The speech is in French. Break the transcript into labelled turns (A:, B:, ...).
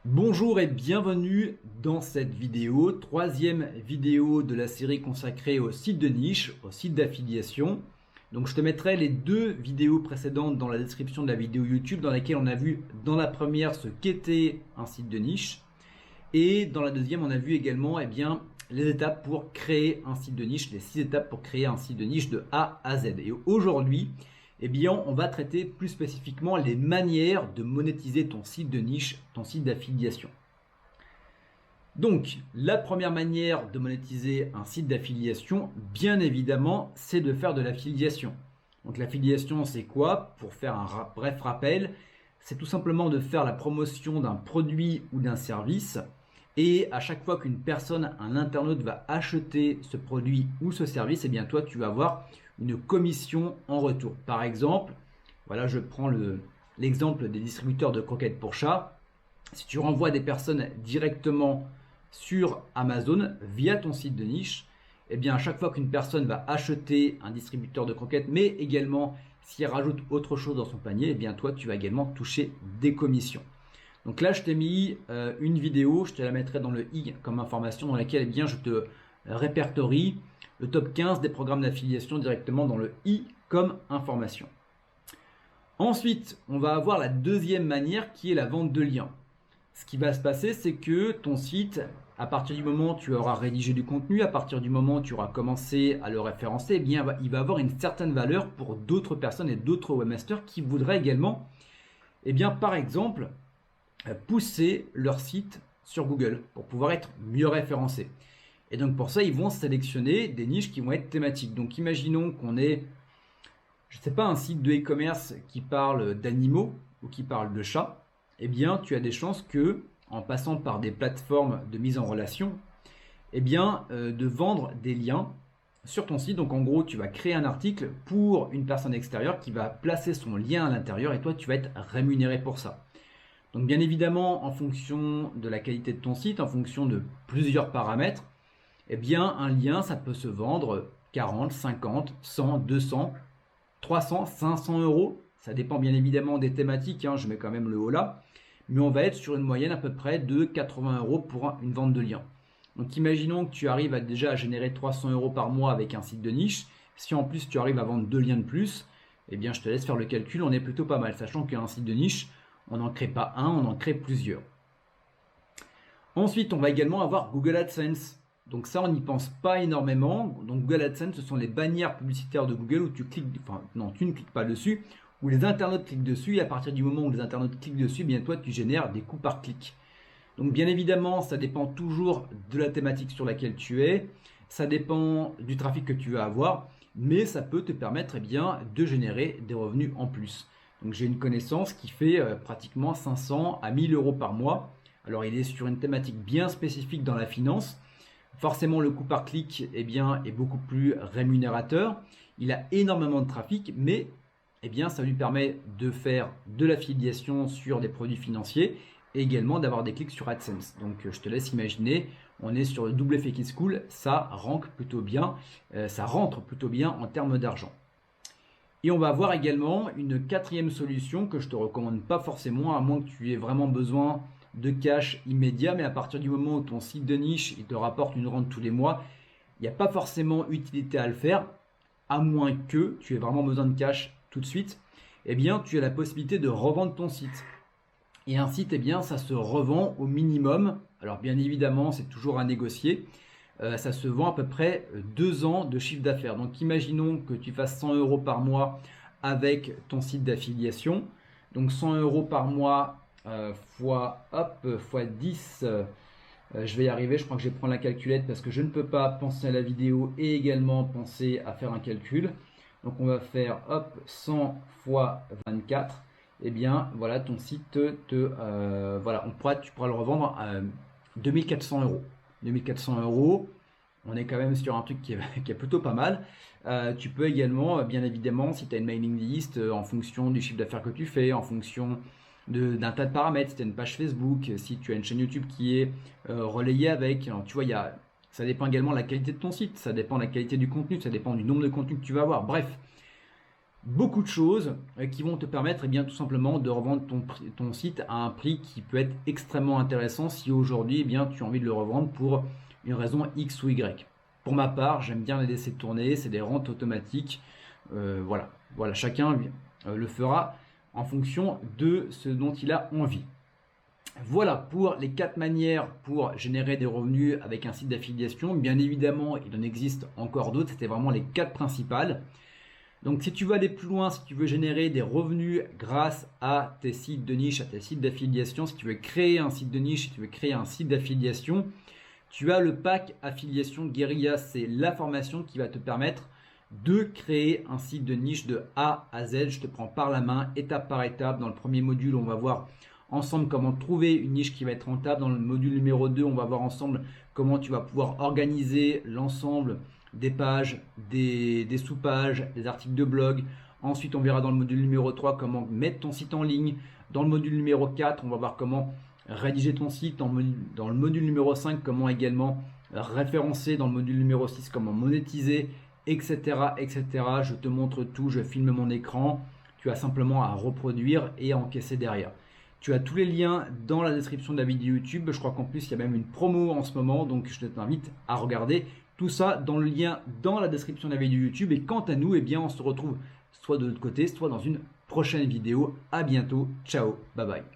A: Bonjour et bienvenue dans cette vidéo, troisième vidéo de la série consacrée au site de niche, au site d'affiliation. Donc je te mettrai les deux vidéos précédentes dans la description de la vidéo YouTube dans laquelle on a vu dans la première ce qu'était un site de niche et dans la deuxième on a vu également les étapes pour créer un site de niche, les 6 étapes pour créer un site de niche de A à Z. Et aujourd'hui, on va traiter plus spécifiquement les manières de monétiser ton site de niche, ton site d'affiliation. Donc, la première manière de monétiser un site d'affiliation, bien évidemment, c'est de faire de l'affiliation. Donc, l'affiliation, c'est quoi? Pour faire un bref rappel, c'est tout simplement de faire la promotion d'un produit ou d'un service. Et à chaque fois qu'une personne, un internaute va acheter ce produit ou ce service, toi, tu vas avoir une commission en retour. Par exemple, voilà, je prends l'exemple des distributeurs de croquettes pour chat. Si tu renvoies des personnes directement sur Amazon via ton site de niche, à chaque fois qu'une personne va acheter un distributeur de croquettes, mais également si elle rajoute autre chose dans son panier, toi, tu vas également toucher des commissions. Donc là, je t'ai mis une vidéo, je te la mettrai dans le i comme information dans laquelle je te répertorie le top 15 des programmes d'affiliation directement dans le i comme information. Ensuite, on va avoir la deuxième manière qui est la vente de liens. Ce qui va se passer, c'est que ton site, à partir du moment où tu auras rédigé du contenu, à partir du moment où tu auras commencé à le référencer, il va avoir une certaine valeur pour d'autres personnes et d'autres webmasters qui voudraient également, par exemple, pousser leur site sur Google pour pouvoir être mieux référencés. Et donc pour ça, ils vont sélectionner des niches qui vont être thématiques. Donc imaginons qu'on ait, je ne sais pas, un site de e-commerce qui parle d'animaux ou qui parle de chats. Tu as des chances que, en passant par des plateformes de mise en relation, de vendre des liens sur ton site. Donc en gros, tu vas créer un article pour une personne extérieure qui va placer son lien à l'intérieur et toi, tu vas être rémunéré pour ça. Donc bien évidemment, en fonction de la qualité de ton site, en fonction de plusieurs paramètres, un lien, ça peut se vendre 40, 50, 100, 200, 300, 500 euros. Ça dépend bien évidemment des thématiques, je mets quand même le haut là. Mais on va être sur une moyenne à peu près de 80 euros pour une vente de lien. Donc imaginons que tu arrives déjà à générer 300 euros par mois avec un site de niche. Si en plus tu arrives à vendre 2 liens de plus, je te laisse faire le calcul, on est plutôt pas mal. Sachant qu'un site de niche, on n'en crée pas un, on en crée plusieurs. Ensuite, on va également avoir Google AdSense. Donc ça, on n'y pense pas énormément. Donc Google AdSense, ce sont les bannières publicitaires de Google où tu cliques, tu ne cliques pas dessus, où les internautes cliquent dessus. Et à partir du moment où les internautes cliquent dessus, toi, tu génères des coûts par clic. Donc bien évidemment, ça dépend toujours de la thématique sur laquelle tu es. Ça dépend du trafic que tu vas avoir. Mais ça peut te permettre de générer des revenus en plus. Donc j'ai une connaissance qui fait pratiquement 500 à 1000 euros par mois. Alors il est sur une thématique bien spécifique dans la finance. Forcément le coût par clic est beaucoup plus rémunérateur. Il a énormément de trafic, mais ça lui permet de faire de l'affiliation sur des produits financiers et également d'avoir des clics sur AdSense. Donc je te laisse imaginer, on est sur le double effet qui se coule, ça rentre plutôt bien en termes d'argent. Et on va avoir également une quatrième solution que je ne te recommande pas forcément, à moins que tu aies vraiment besoin de cash immédiat, mais à partir du moment où ton site de niche il te rapporte une rente tous les mois, il n'y a pas forcément utilité à le faire, à moins que tu aies vraiment besoin de cash tout de suite. Tu as la possibilité de revendre ton site. Et un site, ça se revend au minimum. Alors bien évidemment, c'est toujours à négocier. Ça se vend à peu près 2 ans de chiffre d'affaires. Donc imaginons que tu fasses 100 euros par mois avec ton site d'affiliation. Donc 100 euros par mois fois 10. Je vais y arriver, je crois que je vais prendre la calculette parce que je ne peux pas penser à la vidéo et également penser à faire un calcul. Donc on va faire 100 fois 24. Voilà, ton site tu pourras le revendre à 2400 euros. 2400 euros, on est quand même sur un truc qui est plutôt pas mal. Tu peux également, bien évidemment, si tu as une mailing list, en fonction du chiffre d'affaires que tu fais, en fonction d'un tas de paramètres, si tu as une page Facebook, si tu as une chaîne YouTube qui est relayée avec, alors, tu vois, ça dépend également de la qualité de ton site, ça dépend de la qualité du contenu, ça dépend du nombre de contenus que tu vas avoir. Bref, beaucoup de choses qui vont te permettre eh bien, tout simplement de revendre ton site à un prix qui peut être extrêmement intéressant si aujourd'hui eh bien, tu as envie de le revendre pour une raison X ou Y. Pour ma part, j'aime bien les laisser tourner, c'est des rentes automatiques. Voilà, chacun le fera en fonction de ce dont il a envie. Voilà pour les 4 manières pour générer des revenus avec un site d'affiliation. Bien évidemment, il en existe encore d'autres, c'était vraiment les 4 principales. Donc si tu veux aller plus loin, si tu veux générer des revenus grâce à tes sites de niche, à tes sites d'affiliation, si tu veux créer un site de niche, si tu veux créer un site d'affiliation, tu as le pack affiliation Guérilla. C'est la formation qui va te permettre de créer un site de niche de A à Z. Je te prends par la main, étape par étape. Dans le premier module, on va voir ensemble comment trouver une niche qui va être rentable. Dans le module numéro 2, on va voir ensemble comment tu vas pouvoir organiser l'ensemble des pages, des sous-pages, des articles de blog. Ensuite, on verra dans le module numéro 3 comment mettre ton site en ligne. Dans le module numéro 4, on va voir comment rédiger ton site. Dans le module numéro 5, comment également référencer. Dans le module numéro 6, comment monétiser, etc., etc. Je te montre tout, je filme mon écran. Tu as simplement à reproduire et à encaisser derrière. Tu as tous les liens dans la description de la vidéo YouTube. Je crois qu'en plus, il y a même une promo en ce moment. Donc, je t'invite à regarder tout ça dans le lien dans la description de la vidéo YouTube. Et quant à nous, eh bien, on se retrouve soit de l'autre côté, soit dans une prochaine vidéo. À bientôt. Ciao. Bye bye.